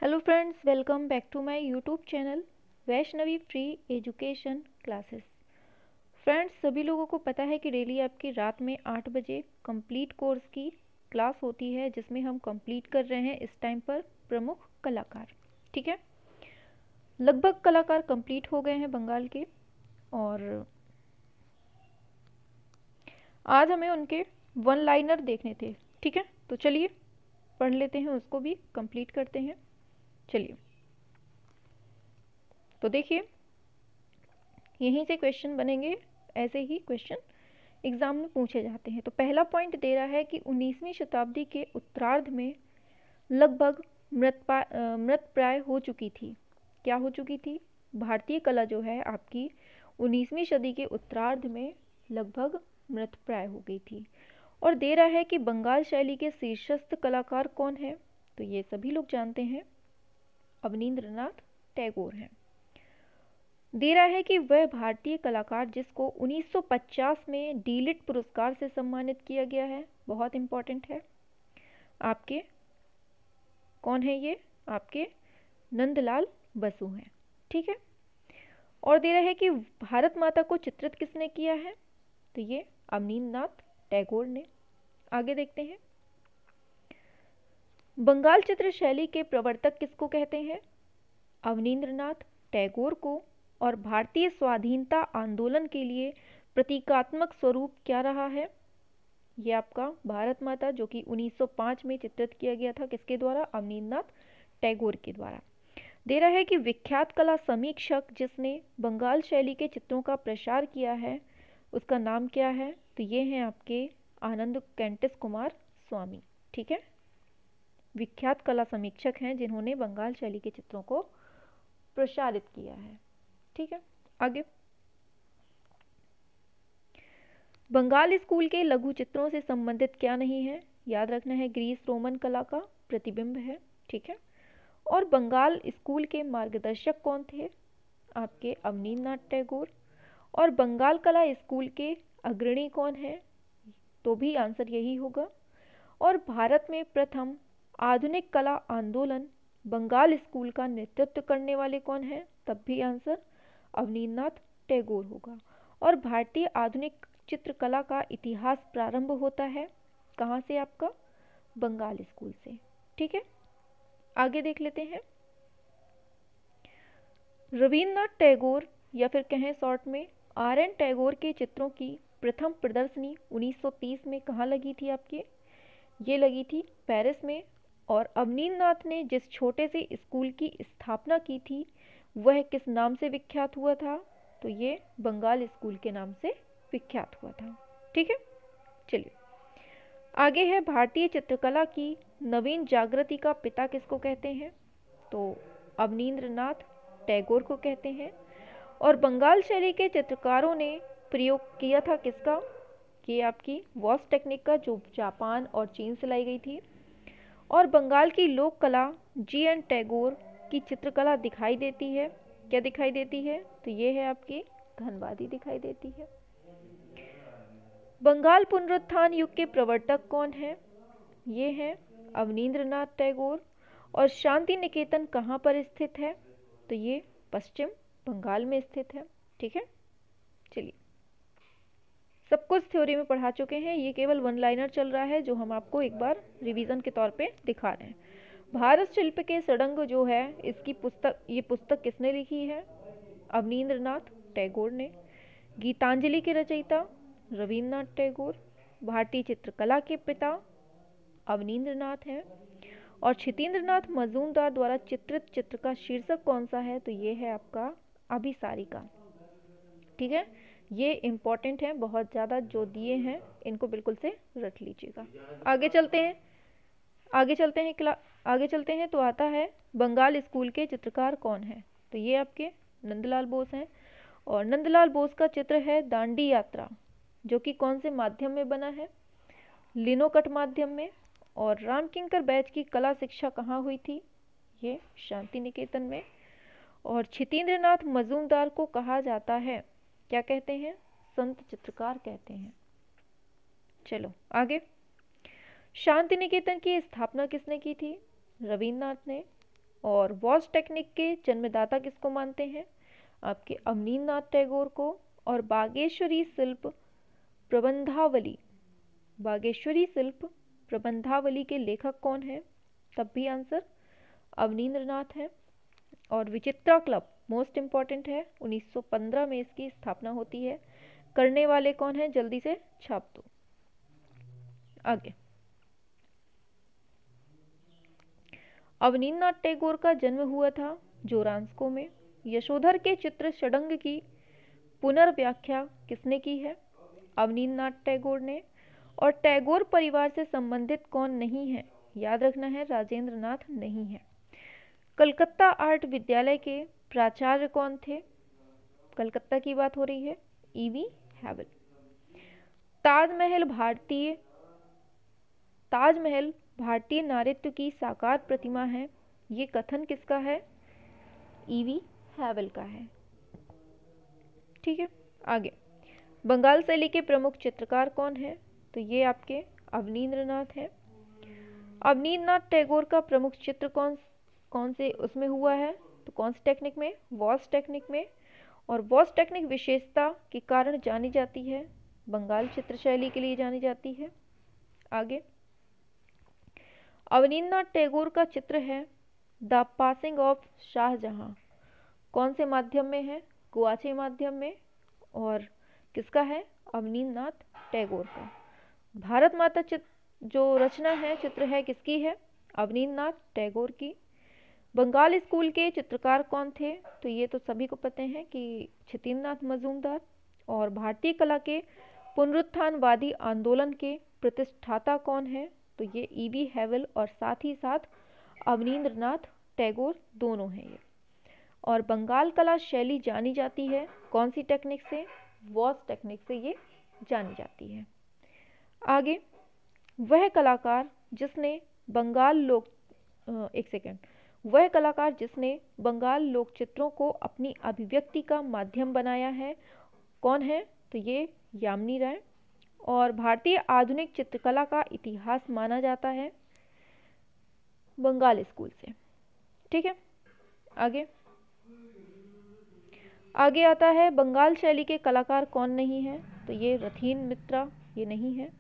Hello friends, welcome back to my YouTube channel Vaishnavi free education classes. Friends, सभी लोगों को पता है कि डेली आपकी रात में 8 बजे कंप्लीट कोर्स की क्लास होती है, जिसमें हम कंप्लीट कर रहे हैं इस टाइम पर प्रमुख कलाकार। ठीक है, लगभग कलाकार कंप्लीट हो गए हैं बंगाल के, और आज हमें उनके वन लाइनर देखने थे। ठीक है, तो चलिए पढ़ लेते हैं, उसको भी कंप्लीट करते हैं। चलिए, तो देखिए यहीं से क्वेश्चन बनेंगे, ऐसे ही क्वेश्चन एग्जाम में पूछे जाते हैं। तो पहला पॉइंट दे रहा है कि 19वीं शताब्दी के उत्तरार्ध में लगभग मृत प्राय हो चुकी थी। क्या हो चुकी थी? भारतीय कला जो है आपकी 19वीं सदी के उत्तरार्ध में लगभग मृत प्राय हो गई थी। और दे रहा है कि बंगाल शैली के शीर्षस्थ कलाकार कौन है? तो ये सभी लोग जानते हैं, अवनींद्रनाथ टैगोर हैं। दे रहा है कि वह भारतीय कलाकार जिसको 1950 में डीलिट पुरस्कार से सम्मानित किया गया है, बहुत इंपॉर्टेंट है आपके, कौन है ये? आपके नंदलाल बसु हैं। ठीक है, और दे रहा है कि भारत माता को चित्रित किसने किया है? तो ये अवनींद्रनाथ टैगोर ने। आगे देखते हैं, बंगाल चित्र शैली के प्रवर्तक किसको कहते हैं? अवनींद्रनाथ टैगोर को। और भारतीय स्वाधीनता आंदोलन के लिए प्रतीकात्मक स्वरूप क्या रहा है? ये आपका भारत माता, जो कि 1905 में चित्रित किया गया था, किसके द्वारा? अवनींद्रनाथ टैगोर के द्वारा। दे रहा है कि विख्यात कला समीक्षक जिसने बंगाल शैली के चित्रों का प्रसार किया है, उसका नाम क्या है? तो ये हैं आपके आनंद कैंटिस कुमार स्वामी। ठीक है, विख्यात कला समीक्षक हैं जिन्होंने बंगाल शैली के चित्रों को प्रसारित किया है। ठीक है, आगे, बंगाल स्कूल के लघु चित्रों से संबंधित क्या नहीं है? याद रखना है, ग्रीस रोमन कला का प्रतिबिंब है। ठीक है, और बंगाल स्कूल के मार्गदर्शक कौन थे? आपके अवनींद्रनाथ टैगोर। और बंगाल कला स्कूल के अग्रणी कौन है? तो भी आंसर यही होगा। और भारत में प्रथम आधुनिक कला आंदोलन बंगाल स्कूल का नेतृत्व करने वाले कौन है? तब भी आंसर अवनींद्रनाथ टैगोर होगा। और भारतीय आधुनिक चित्रकला का इतिहास प्रारंभ होता है कहाँ से? आपका बंगाल स्कूल से। ठीक है, आगे देख लेते हैं, रविन्द्रनाथ टैगोर या फिर कहें शॉर्ट में RN टैगोर के चित्रों की प्रथम प्रदर्शनी 1930 में कहाँ लगी थी आपके? ये लगी थी पेरिस में। और अवनींद्रनाथ ने जिस छोटे से स्कूल की स्थापना की थी, वह किस नाम से विख्यात हुआ था? तो ये बंगाल स्कूल के नाम से विख्यात हुआ था। ठीक है, चलिए आगे है, भारतीय चित्रकला की नवीन जागृति का पिता किसको कहते हैं? तो अवनींद्रनाथ टैगोर को कहते हैं। और बंगाल शैली के चित्रकारों ने प्रयोग किया था किसका? कि आपकी वॉश टेक्निक का, जो जापान और चीन से लाई गई थी। और बंगाल की लोक कला GN टैगोर की चित्रकला दिखाई देती है, क्या दिखाई देती है? तो ये है आपकी धनबादी दिखाई देती है। बंगाल पुनरुत्थान युग के प्रवर्तक कौन है? ये हैं अवनींद्रनाथ टैगोर। और शांति निकेतन कहाँ पर स्थित है? तो ये पश्चिम बंगाल में स्थित है। ठीक है, चलिए सब कुछ थ्योरी में पढ़ा चुके हैं, ये केवल वन लाइनर चल रहा है जो हम आपको एक बार रिवीजन के तौर पे दिखा रहे हैं। भारत शिल्प के सड़ंग जो है, इसकी पुस्तक, ये पुस्तक किसने लिखी है? अवनींद्रनाथ टैगोर ने। गीतांजलि के रचयिता रविन्द्रनाथ टैगोर। भारतीय चित्रकला के पिता अवनींद्रनाथ हैं। और क्षितिन्द्रनाथ मजूमदार द्वारा चित्रित चित्र का शीर्षक कौन सा है? तो ये है आपका अभिसारिका। ठीक है, ये इंपॉर्टेंट है, बहुत ज़्यादा जो दिए हैं इनको बिल्कुल से रख लीजिएगा। आगे चलते हैं, आगे चलते हैं तो आता है बंगाल स्कूल के चित्रकार कौन है? तो ये आपके नंदलाल बोस हैं। और नंदलाल बोस का चित्र है दांडी यात्रा, जो कि कौन से माध्यम में बना है? लिनोकट माध्यम में। और रामकिंकर बैच की कला शिक्षा कहाँ हुई थी? ये शांति निकेतन में। और क्षितिन्द्रनाथ मजूमदार को कहा जाता है, क्या कहते हैं? संत चित्रकार कहते हैं। चलो आगे, शांति निकेतन की स्थापना किसने की थी? रविन्द्रनाथ ने। और वॉस टेक्निक के जन्मदाता किसको मानते हैं? आपके अवनींद्रनाथ टैगोर को। और बागेश्वरी शिल्प प्रबंधावली के लेखक कौन है? तब भी आंसर अवनींद्रनाथ है। और विचित्रा क्लब मोस्ट इंपॉर्टेंट है, 1915 में इसकी स्थापना होती है। करने वाले कौन है? जल्दी से छाप दो। आगे, अवनींद्रनाथ टैगोर का जन्म हुआ था जोरांस्को में। यशोधर के चित्र षडंग की पुनर्व्याख्या किसने की है? अवनींद्रनाथ टैगोर ने। और टैगोर परिवार से संबंधित कौन नहीं है? याद रखना है, राजेंद्र नाथ नहीं है। कलकत्ता आर्ट विद्यालय के प्राचार्य कौन थे? कलकत्ता की बात हो रही है, ईवी हैवल। ताजमहल भारतीय नारित्व की साकार प्रतिमा है, ये कथन किसका है? ईवी हैवल का है। ठीक है, आगे, बंगाल शैली के प्रमुख चित्रकार कौन है? तो ये आपके अवनींद्रनाथ है। अवनींद्रनाथ टैगोर का प्रमुख चित्र कौन से उसमें हुआ है? तो कौन सी टेक्निक में? वॉस टेक्निक में। और वॉस टेक्निक विशेषता के कारण जानी जाती है, बंगाल चित्र शैली के लिए जानी जाती है। आगे, अवनींद्रनाथ टैगोर का चित्र है द पासिंग ऑफ शाहजहां, कौन से माध्यम में है? गुआचे माध्यम में। और किसका है? अवनींद्रनाथ टैगोर का। भारत माता जो रचना है, चित्र है, किसकी है? अवनींद्रनाथ टैगोर की। बंगाल स्कूल के चित्रकार कौन थे? तो ये तो सभी को पता है कि क्षितिन्द्रनाथ मजूमदार। और भारतीय कला के पुनरुत्थानवादी आंदोलन के प्रतिष्ठाता कौन है? तो ये ईवी हैवल और साथ ही साथ अवनींद्रनाथ टैगोर दोनों हैं ये। और बंगाल कला शैली जानी जाती है कौन सी टेक्निक से? वॉस टेक्निक से ये जानी जाती है। आगे, वह कलाकार जिसने बंगाल लोक चित्रों को अपनी अभिव्यक्ति का माध्यम बनाया है, कौन है? तो ये यामिनी राय। और भारतीय आधुनिक चित्रकला का इतिहास माना जाता है बंगाल स्कूल से। ठीक है, आगे आता है बंगाल शैली के कलाकार कौन नहीं है? तो ये रथीन मित्रा, ये नहीं है।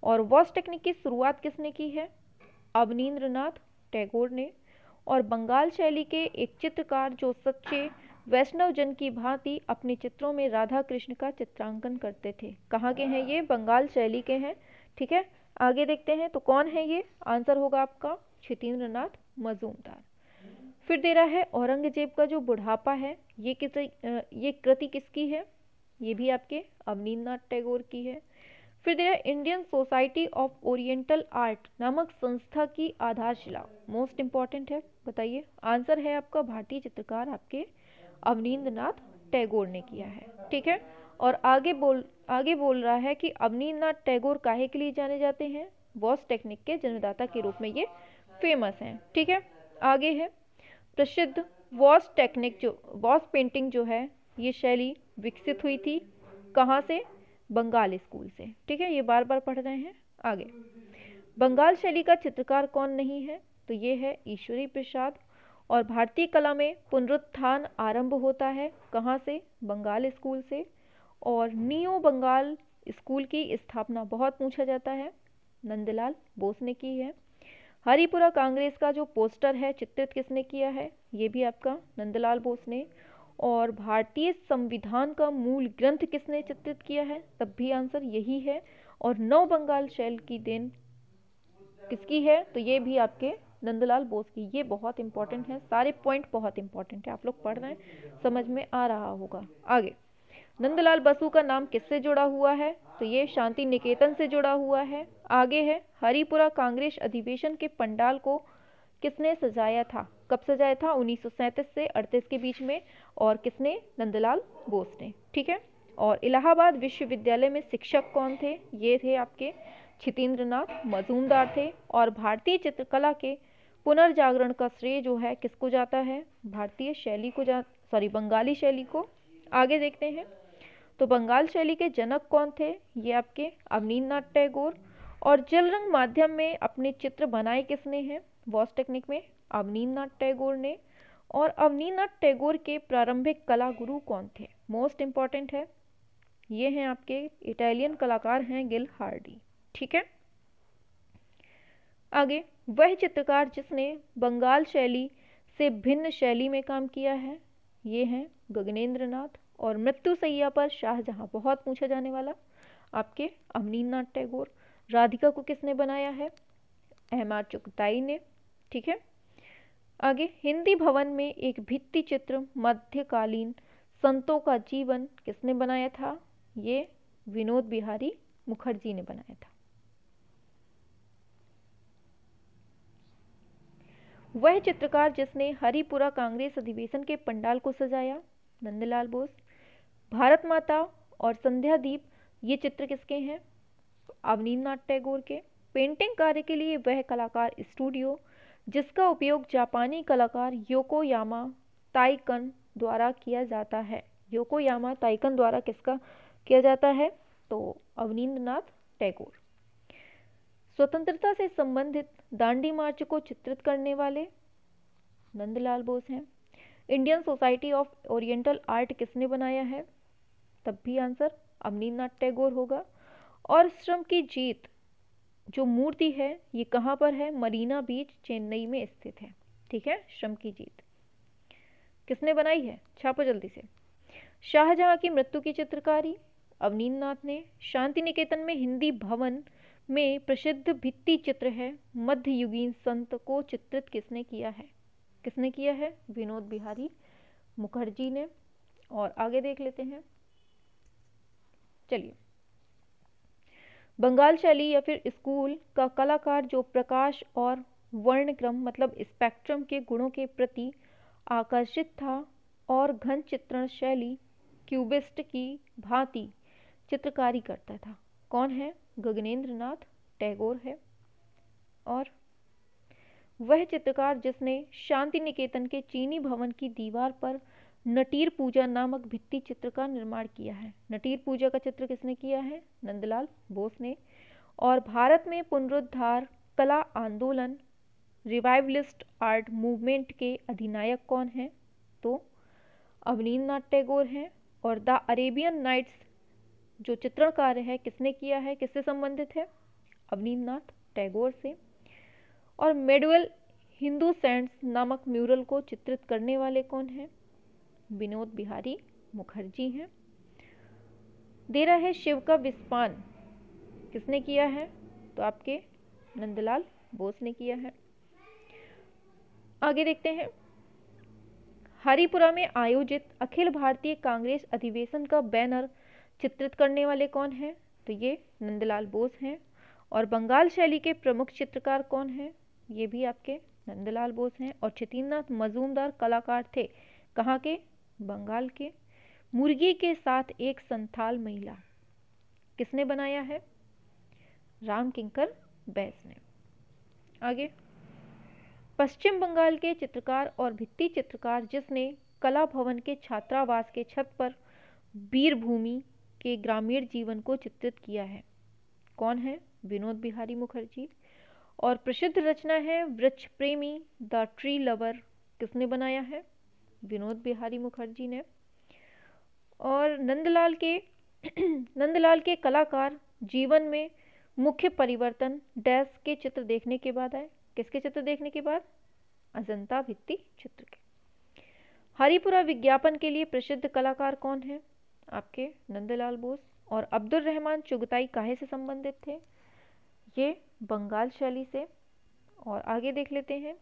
और वॉस टेक्निक की शुरुआत किसने की है? अवनींद्रनाथ टैगोर ने। और बंगाल शैली के एक चित्रकार जो सच्चे वैष्णव जन की भांति अपने चित्रों में राधा कृष्ण का चित्रांकन करते थे, कहाँ के हैं ये? बंगाल शैली के हैं। ठीक है, आगे देखते हैं तो कौन है ये? आंसर होगा आपका क्षितिन्द्रनाथ मजूमदार। फिर दे रहा है औरंगजेब का जो बुढ़ापा है, ये कृति किसकी है? ये भी आपके अवनींद्रनाथ टैगोर की है। फिर दे रहा है Indian society of oriental art नामक संस्था की आधारशिला, मोस्ट इंपॉर्टेंट है, बताइए। आंसर है आपका भारतीय चित्रकार आपके अवनींद्रनाथ टैगोर ने किया है। ठीक है, और आगे बोल रहा है कि अवनींद्रनाथ टैगोर काहे के लिए जाने जाते हैं? वॉस टेक्निक के जन्मदाता के रूप में ये फेमस हैं। ठीक है, आगे है प्रसिद्ध वॉस पेंटिंग जो है, ये शैली विकसित हुई थी कहाँ से? बंगाल स्कूल से। ठीक है, ये बार बार पढ़ रहे हैं। आगे, बंगाल शैली का चित्रकार कौन नहीं है? तो ये है ईश्वरी प्रसाद। और भारतीय कला में पुनरुत्थान आरंभ होता है कहाँ से? बंगाल स्कूल से। और नियो बंगाल स्कूल की स्थापना बहुत पूछा जाता है, नंदलाल बोस ने की है। हरिपुरा कांग्रेस का जो पोस्टर है चित्रित किसने किया है? ये भी आपका नंदलाल बोस ने। और भारतीय संविधान का मूल ग्रंथ किसने चित्रित किया है? तब भी आंसर यही है। और नव बंगाल शैल की देन किसकी है? तो ये भी आपके नंदलाल बोस की। ये बहुत इंपॉर्टेंट है, सारे पॉइंट बहुत इंपॉर्टेंट है, आप लोग पढ़ रहे हैं, समझ में आ रहा होगा। आगे, नंदलाल बसु का नाम किससे जुड़ा हुआ है? तो ये शांति निकेतन से जुड़ा हुआ है। आगे है हरिपुरा कांग्रेस अधिवेशन के पंडाल को किसने सजाया था? कब सजाया था? 1937 से 38 के बीच में। और किसने? नंदलाल बोस ने। ठीक है, और इलाहाबाद विश्वविद्यालय में शिक्षक कौन थे? ये थे आपके क्षितिन्द्रनाथ मजूमदार थे। और भारतीय चित्रकला के पुनर्जागरण का श्रेय जो है किसको जाता है? बंगाली शैली को। आगे देखते हैं तो बंगाल शैली के जनक कौन थे? ये आपके अवनींद्रनाथ टैगोर। और जल रंग माध्यम में अपने चित्र बनाए किसने हैं? वॉस टेक्निक में अवनींद्रनाथ टैगोर ने। और अवनींद्रनाथ टैगोर के प्रारंभिक कला गुरु कौन थे? मोस्ट इंपॉर्टेंट है, ये हैं आपके इटालियन कलाकार हैं गिल हार्डी। ठीक है, आगे, वह चित्रकार जिसने बंगाल शैली से भिन्न शैली में काम किया है, ये हैं गगनेंद्र नाथ। और मृत्यु सैया पर शाहजहां, बहुत पूछा जाने वाला, आपके अवनींद्रनाथ टैगोर। राधिका को किसने बनाया है? एम.आर. चुगताई ने। ठीक है, आगे, हिंदी भवन में एक भित्ति चित्र मध्यकालीन संतों का जीवन किसने बनाया था? ये विनोद बिहारी मुखर्जी ने बनाया था। वह चित्रकार जिसने हरिपुरा कांग्रेस अधिवेशन के पंडाल को सजाया? नंदलाल बोस। भारत माता और संध्यादीप, ये चित्र किसके हैं? अवनींद्रनाथ टैगोर के। पेंटिंग कार्य के लिए वह कलाकार स्टूडियो जिसका उपयोग जापानी कलाकार योकोयामा ताइकन द्वारा किया जाता है। योकोयामा ताइकन द्वारा किसका किया जाता है? तो अवनींद्रनाथ टैगोर। स्वतंत्रता से संबंधित दांडी मार्च को चित्रित करने वाले नंदलाल बोस हैं। Indian society of oriental art किसने बनाया है? तब भी आंसर अवनींद्रनाथ टैगोर होगा। और श्रम की जीत जो मूर्ति है ये कहाँ पर है? मरीना बीच चेन्नई में स्थित है। ठीक है, श्रम की जीत किसने बनाई है? छापो जल्दी से। शाहजहां की मृत्यु की चित्रकारी अवनींद्रनाथ ने। शांति निकेतन में हिंदी भवन में प्रसिद्ध भित्ति चित्र है मध्ययुगीन संत को चित्रित किसने किया है? किसने किया है? विनोद बिहारी मुखर्जी ने। और आगे देख लेते हैं, चलिए। बंगाल शैली या फिर स्कूल का कलाकार जो प्रकाश और वर्णक्रम मतलब स्पेक्ट्रम के गुणों के प्रति आकर्षित था और घन चित्रण शैली क्यूबिस्ट की भांति चित्रकारी करता था, कौन है? गगनेंद्र नाथ टैगोर है। और वह चित्रकार जिसने शांति निकेतन के चीनी भवन की दीवार पर नटीर पूजा नामक भित्ति चित्र का निर्माण किया है। नटीर पूजा का चित्र किसने किया है? नंदलाल बोस ने। और भारत में पुनरुद्धार कला आंदोलन रिवाइवलिस्ट आर्ट मूवमेंट के अधिनायक कौन है? तो अवनींद्रनाथ टैगोर हैं। और द अरेबियन नाइट्स जो चित्रण कार्य है किसने किया है? किससे संबंधित है? अवनींद्रनाथ टैगोर से। और मेडुअल हिंदू सेंट्स नामक म्यूरल को चित्रित करने वाले कौन हैं? विनोद बिहारी मुखर्जी हैं। दे रहा है शिव का विस्पान किसने किया है? तो आपके नंदलाल बोस ने किया है। आगे देखते हैं, हरिपुरा में आयोजित अखिल भारतीय कांग्रेस अधिवेशन का बैनर चित्रित करने वाले कौन हैं? तो ये नंदलाल बोस हैं। और बंगाल शैली के प्रमुख चित्रकार कौन हैं? ये भी आपके नंदलाल बोस हैं। और चितिन्द्रनाथ मजूमदार कलाकार थे, कहाँ के? बंगाल के। मुर्गी के साथ एक संथाल महिला किसने बनाया है? राम किंकर बैस ने। आगे, पश्चिम बंगाल के चित्रकार और भित्ति चित्रकार जिसने कला भवन के छात्रावास के छत पर वीरभूमि के ग्रामीण जीवन को चित्रित किया है, कौन है? विनोद बिहारी मुखर्जी। और प्रसिद्ध रचना है वृक्ष प्रेमी द ट्री लवर किसने बनाया है? विनोद बिहारी मुखर्जी ने। और नंदलाल के कलाकार जीवन में मुख्य परिवर्तन डैश के चित्र देखने के बाद आए। किसके चित्र देखने के बाद? अजंता भित्ति चित्र के। हरिपुरा विज्ञापन के लिए प्रसिद्ध कलाकार कौन है? आपके नंदलाल बोस। और अब्दुल रहमान चुगताई काहे से संबंधित थे? ये बंगाल शैली से। और आगे देख लेते हैं,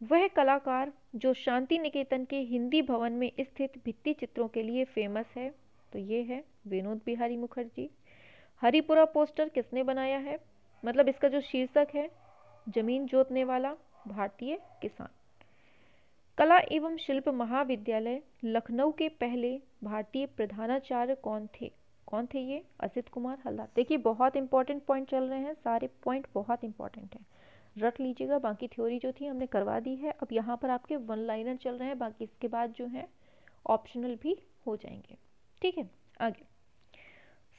वह कलाकार जो शांति निकेतन के हिंदी भवन में स्थित भित्ति चित्रों के लिए फेमस है, तो ये है विनोद बिहारी मुखर्जी। हरिपुरा पोस्टर किसने बनाया है? मतलब इसका जो शीर्षक है, जमीन जोतने वाला भारतीय किसान। कला एवं शिल्प महाविद्यालय लखनऊ के पहले भारतीय प्रधानाचार्य कौन थे? कौन थे ये? असित कुमार हल्दार। देखिए बहुत इंपॉर्टेंट पॉइंट चल रहे हैं, सारे पॉइंट बहुत इंपॉर्टेंट हैं, रट लीजिएगा। बाकी थ्योरी जो थी हमने करवा दी है, अब यहाँ पर आपके वन लाइनर चल रहे हैं, बाकी इसके बाद जो है ऑप्शनल भी हो जाएंगे। ठीक है, आगे,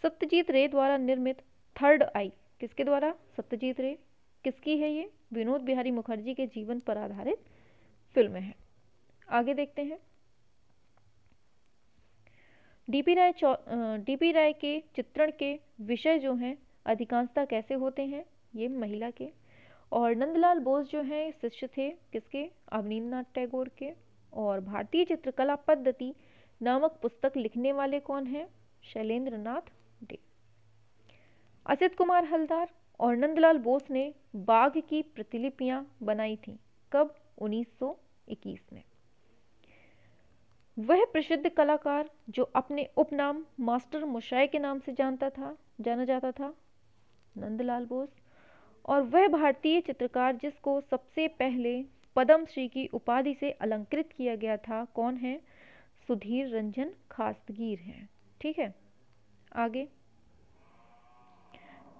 सत्यजीत रे द्वारा निर्मित थर्ड आई किसके द्वारा? सत्यजीत रे। किसकी है ये? विनोद बिहारी मुखर्जी के जीवन पर आधारित फिल्में हैं। आगे देखते हैं। डीपी राय के चित्रण के विषय जो हैं अधिकांशतः कैसे होते हैं, ये महिला के। और नंदलाल बोस जो हैं शिष्य थे किसके, अवनींद्रनाथ टैगोर के। और भारतीय चित्रकला पद्धति नामक पुस्तक लिखने वाले कौन हैं, शैलेंद्र नाथ डे। असित कुमार हलदार और नंदलाल बोस ने बाघ की प्रतिलिपियां बनाई थी, कब, 1921 में। वह प्रसिद्ध कलाकार जो अपने उपनाम मास्टर मुशाय के नाम से जाना जाता था, नंदलाल बोस। और वह भारतीय चित्रकार जिसको सबसे पहले पद्मश्री की उपाधि से अलंकृत किया गया था, कौन है, सुधीर रंजन खासगीर हैं। ठीक है, आगे।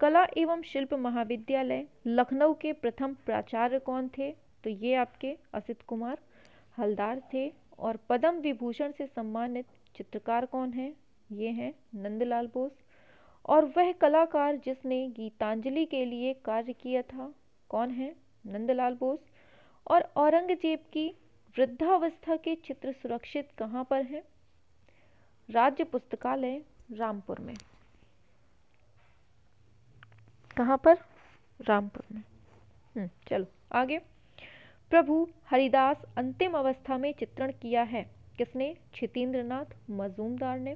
कला एवं शिल्प महाविद्यालय लखनऊ के प्रथम प्राचार्य कौन थे, तो ये आपके असित कुमार हलदार थे। और पद्म विभूषण से सम्मानित चित्रकार कौन है, ये हैं नंदलाल बोस। और वह कलाकार जिसने गीतांजलि के लिए कार्य किया था, कौन है, नंदलाल बोस। और औरंगजेब की वृद्धावस्था के चित्र सुरक्षित कहाँ पर हैं, राज्य पुस्तकालय रामपुर में। कहाँ पर, रामपुर में। चलो आगे। प्रभु हरिदास अंतिम अवस्था में चित्रण किया है, किसने, क्षितेंद्रनाथ मजूमदार ने।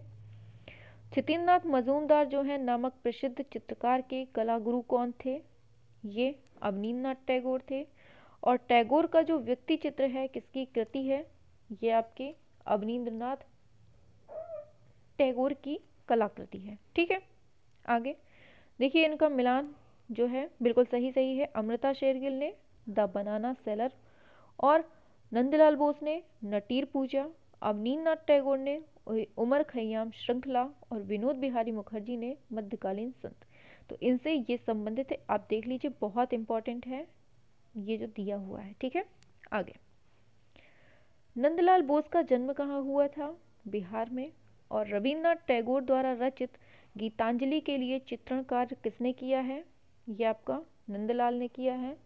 क्षितेंद्रनाथ मजूमदार जो है नामक प्रसिद्ध चित्रकार के कलागुरु कौन थे, ये अवनींद्रनाथ टैगोर थे। और टैगोर का जो व्यक्ति चित्र है किसकी कृति है, ये आपके अवनींद्रनाथ टैगोर की कलाकृति है। ठीक है, आगे देखिए, इनका मिलान जो है बिल्कुल सही है। अमृता शेरगिल ने द बनाना सेलर, और नंदलाल बोस ने नटीर पूजा, अवनींद्रनाथ टैगोर ने उमर खैयाम श्रृंखला, और विनोद बिहारी मुखर्जी ने मध्यकालीन संत। तो इनसे ये संबंधित है, आप देख लीजिए, बहुत इंपॉर्टेंट है ये जो दिया हुआ है। ठीक है, आगे। नंदलाल बोस का जन्म कहाँ हुआ था, बिहार में। और रविन्द्रनाथ टैगोर द्वारा रचित गीतांजलि के लिए चित्रण कार्य किसने किया है, ये आपका नंदलाल ने किया है।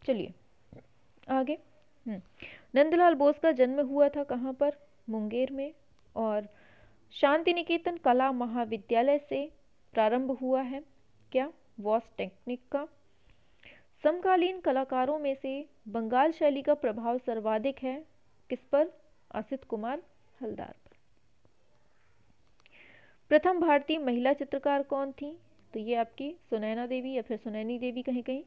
चलिए आगे। नंदलाल बोस का जन्म हुआ था कहाँ पर, मुंगेर में। और शांति निकेतन कला महाविद्यालय से प्रारंभ हुआ है, क्या, वॉस टेक्निक का। समकालीन कलाकारों में से बंगाल शैली का प्रभाव सर्वाधिक है, किस पर, असित कुमार हलदार पर। प्रथम भारतीय महिला चित्रकार कौन थी, तो ये आपकी सुनैना देवी या फिर सुनैनी देवी कहीं कहीं।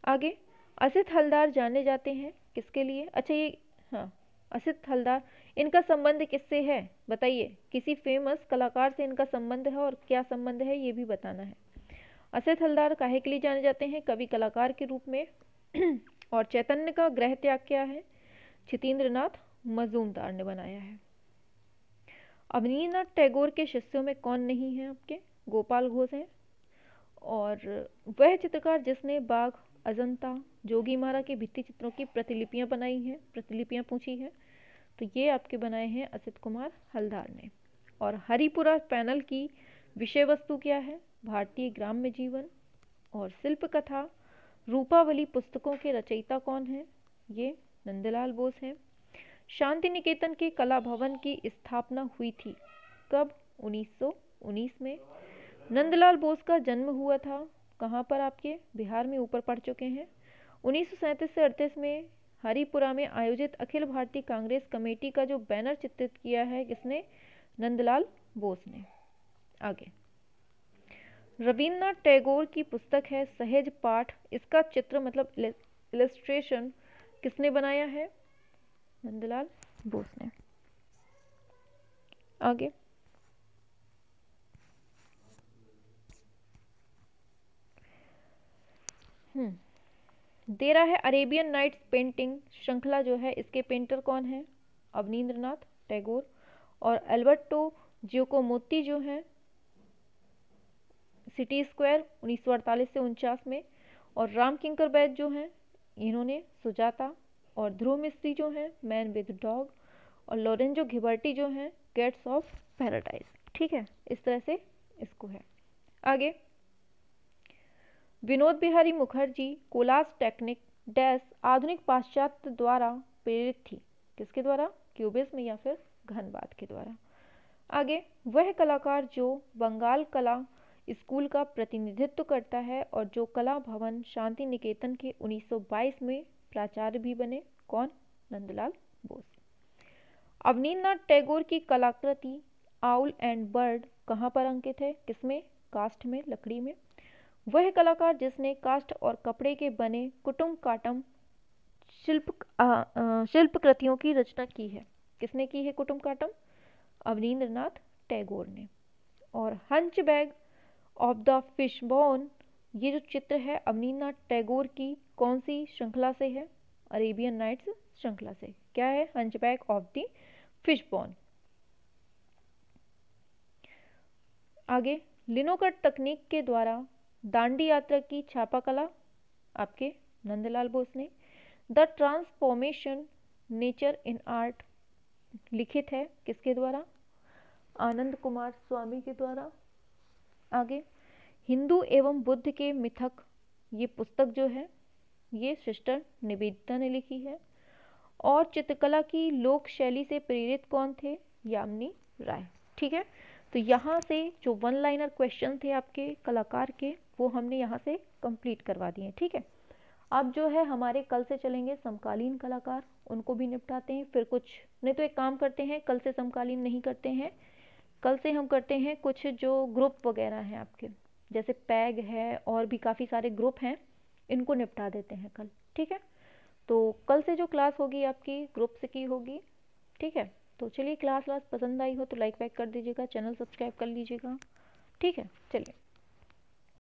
आगे, असित हलदार जाने जाते हैं किसके लिए, अच्छा ये, हाँ, असित हलदार, इनका संबंध किससे है बताइए, किसी फेमस कलाकार से इनका संबंध है, और क्या संबंध है ये भी बताना है। असित हलदार काहे के लिए जाने जाते हैं, कवि कलाकार के रूप में। और चैतन्य का गृह त्याग क्या है, क्षितेंद्रनाथ मजूमदार ने बनाया है। अवनींद्रनाथ टैगोर के शिष्यों में कौन नहीं है आपके, गोपाल घोष हैं। और वह चित्रकार जिसने बाघ, अजंता, जोगीमारा के भित्ति चित्रों की प्रतिलिपियां बनाई हैं, प्रतिलिपियां पूछी है, तो ये आपके बनाए हैं असित कुमार हलदार ने। और हरिपुरा पैनल की विषय वस्तु क्या है, भारतीय ग्राम्य जीवन। और शिल्प कथा रूपावली पुस्तकों के रचयिता कौन है, ये नंदलाल बोस हैं। शांति निकेतन के कला भवन की स्थापना हुई थी, कब, 1919 में। नंदलाल बोस का जन्म हुआ था कहाँ पर आपके, बिहार में, ऊपर पढ़ चुके हैं। 1937 से 38 में हरिपुरा में आयोजित अखिल भारतीय कांग्रेस कमेटी का जो बैनर चित्रित किया है किसने, नंदलाल बोस ने। आगे, रविन्द्रनाथ टैगोर की पुस्तक है सहज पाठ, इसका चित्र मतलब इलस्ट्रेशन किसने बनाया है, नंदलाल बोस ने। आगे, दे रहा है अरेबियन नाइट्स पेंटिंग श्रृंखला जो है, इसके पेंटर कौन है, अवनींद्रनाथ टैगोर। और अल्बर्टो जियोकोमोत्ती जो है सिटी स्क्वायर 1948 से 49 में। और राम किंकर बैद जो हैं इन्होंने सुजाता। और ध्रुव मिस्त्री जो हैं मैन विद डॉग। और लोरेंजो घिबर्टी जो हैं कैट्स ऑफ पैराडाइज। ठीक है, इस तरह से इसको है। आगे, Vinod Bihari Mukherjee collage technique dash आधुनिक पाश्चात्य द्वारा प्रेरित थी। किसके द्वारा? क्यूबिज्म या फिर घनवाद के द्वारा। आगे, वह कलाकार जो बंगाल कला स्कूल का प्रतिनिधित्व करता है और जो कला भवन शांति निकेतन के 1922 में प्राचार्य भी बने। कौन? नंदलाल बोस। अवनींद्रनाथ टैगोर की कलाकृति आउल एंड बर्ड कहाँ पर अंकित है? किसमें? काष्ठ में, लकड़ी में। वह कलाकार जिसने काष्ठ और कपड़े के बने कुटुम काटम शिल्प कृतियों की रचना की है। किसने की है कुटुम काटम? अवनींद्रनाथ टैगोर ने। और हंचबैग ऑफ द फिशबोन, ये जो चित्र है अवनींद्रनाथ टैगोर की कौन सी श्रृंखला से है? अरेबियन नाइट्स श्रृंखला से। क्या है? हंचबैग ऑफ द फिशबोन। आगे, लिनोकट तकनीक के द्वारा दांडी यात्रा की छापाकला आपके नंदलाल बोस ने। The transformation nature in art लिखित है किसके द्वारा? आनंद कुमार स्वामी के द्वारा। आगे, हिंदू एवं बुद्ध के मिथक, ये पुस्तक जो है ये सिस्टर निवेदिता ने लिखी है। और चित्रकला की लोक शैली से प्रेरित कौन थे? यामिनी राय। ठीक है, तो यहाँ से जो वन लाइनर क्वेश्चन थे आपके कलाकार के वो हमने यहाँ से कंप्लीट करवा दिए। ठीक है, अब जो है हमारे कल से चलेंगे समकालीन कलाकार, उनको भी निपटाते हैं। फिर कुछ नहीं तो एक काम करते हैं, कल से समकालीन नहीं करते हैं, कल से हम करते हैं कुछ जो ग्रुप वगैरह हैं आपके, जैसे पैग है और भी काफ़ी सारे ग्रुप हैं, इनको निपटा देते हैं कल। ठीक है, तो कल से जो क्लास होगी आपकी ग्रुप्स की होगी। ठीक है, तो चलिए क्लास पसंद आई हो तो लाइक वाइक कर दीजिएगा, चैनल सब्सक्राइब कर लीजिएगा। ठीक है, चलिए।